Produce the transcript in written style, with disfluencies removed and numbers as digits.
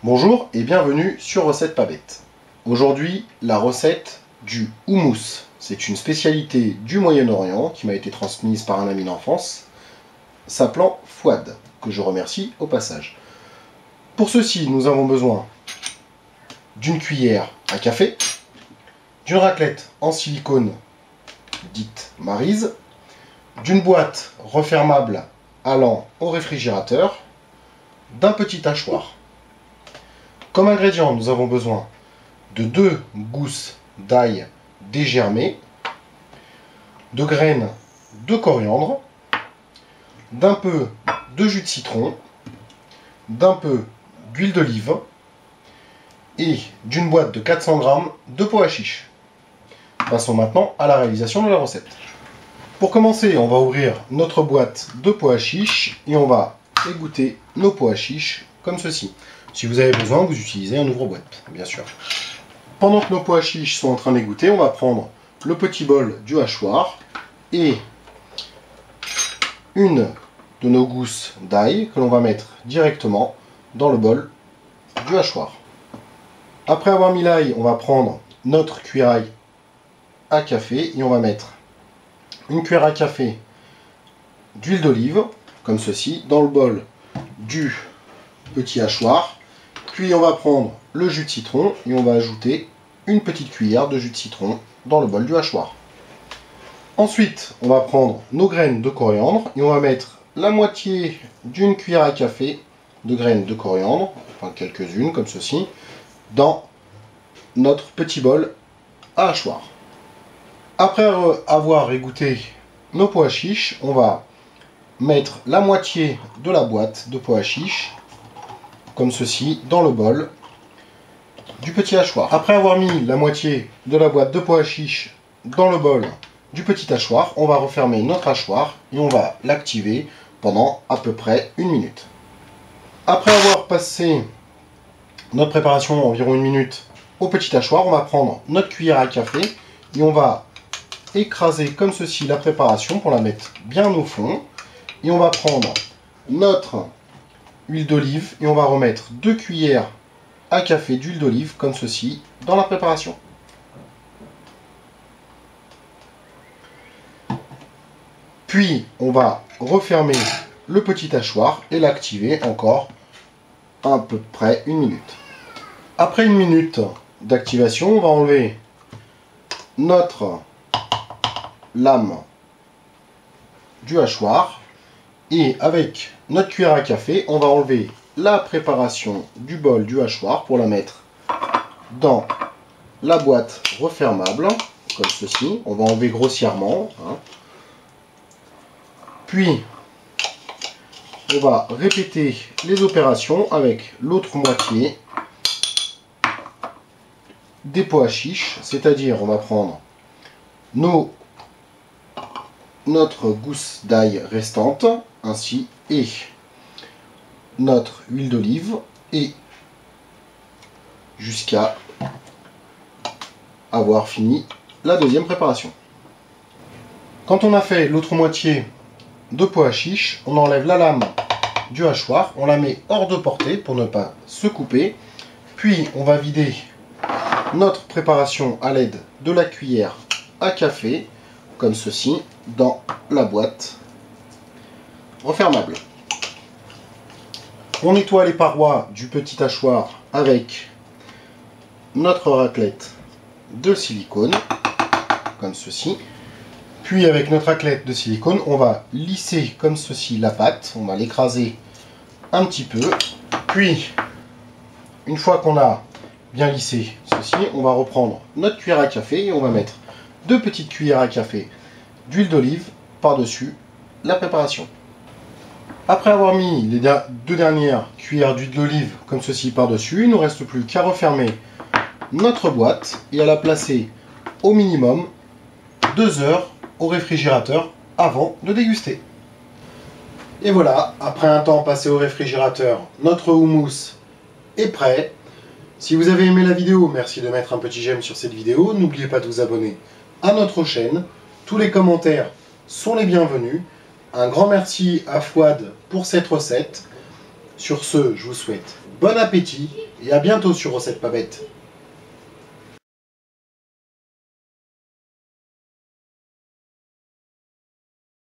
Bonjour et bienvenue sur Recette Pas Bête. Aujourd'hui, la recette du houmous. C'est une spécialité du Moyen-Orient qui m'a été transmise par un ami d'enfance, s'appelant Fouad, que je remercie au passage. Pour ceci, nous avons besoin d'une cuillère à café, d'une raclette en silicone dite Maryse, d'une boîte refermable allant au réfrigérateur, d'un petit hachoir. Comme ingrédients, nous avons besoin de 2 gousses d'ail dégermées, de graines de coriandre, d'un peu de jus de citron, d'un peu d'huile d'olive et d'une boîte de 400 g de pois chiches. Passons maintenant à la réalisation de la recette. Pour commencer, on va ouvrir notre boîte de pois chiches et on va égoutter nos pois chiches comme ceci. Si vous avez besoin, vous utilisez un ouvre-boîte, bien sûr. Pendant que nos pois chiches sont en train d'égoutter, on va prendre le petit bol du hachoir et une de nos gousses d'ail que l'on va mettre directement dans le bol du hachoir. Après avoir mis l'ail, on va prendre notre cuillère à café et on va mettre une cuillère à café d'huile d'olive, comme ceci, dans le bol du petit hachoir. Puis on va prendre le jus de citron et on va ajouter une petite cuillère de jus de citron dans le bol du hachoir. Ensuite, on va prendre nos graines de coriandre et on va mettre la moitié d'une cuillère à café de graines de coriandre, enfin quelques-unes comme ceci, dans notre petit bol à hachoir. Après avoir égoutter nos pois chiches, on va mettre la moitié de la boîte de pois chiches comme ceci, dans le bol du petit hachoir. Après avoir mis la moitié de la boîte de pois chiches dans le bol du petit hachoir, on va refermer notre hachoir et on va l'activer pendant à peu près 1 minute. Après avoir passé notre préparation environ 1 minute au petit hachoir, on va prendre notre cuillère à café et on va écraser comme ceci la préparation pour la mettre bien au fond. Et on va prendre notre huile d'olive et on va remettre 2 cuillères à café d'huile d'olive comme ceci dans la préparation. Puis on va refermer le petit hachoir et l'activer encore à peu près 1 minute. Après 1 minute d'activation, on va enlever notre lame du hachoir. Et avec notre cuillère à café, on va enlever la préparation du bol du hachoir pour la mettre dans la boîte refermable, comme ceci. On va enlever grossièrement. Puis, on va répéter les opérations avec l'autre moitié des pois chiches. C'est-à-dire, on va prendre notre gousse d'ail restante, ainsi et notre huile d'olive, et jusqu'à avoir fini la deuxième préparation. Quand on a fait l'autre moitié de pois chiches, on enlève la lame du hachoir, on la met hors de portée pour ne pas se couper, puis on va vider notre préparation à l'aide de la cuillère à café, comme ceci, dans la boîte refermable. On nettoie les parois du petit hachoir avec notre raclette de silicone, comme ceci. Puis avec notre raclette de silicone, on va lisser comme ceci la pâte, on va l'écraser un petit peu. Puis, une fois qu'on a bien lissé ceci, on va reprendre notre cuillère à café et on va mettre 2 petites cuillères à café d'huile d'olive par-dessus la préparation. Après avoir mis les 2 dernières cuillères d'huile d'olive comme ceci par-dessus, il ne nous reste plus qu'à refermer notre boîte et à la placer au minimum 2 heures au réfrigérateur avant de déguster. Et voilà, après un temps passé au réfrigérateur, notre houmous est prêt. Si vous avez aimé la vidéo, merci de mettre un petit j'aime sur cette vidéo. N'oubliez pas de vous abonner à notre chaîne. Tous les commentaires sont les bienvenus. Un grand merci à Fouad pour cette recette. Sur ce, je vous souhaite bon appétit et à bientôt sur Recette Pas Bête.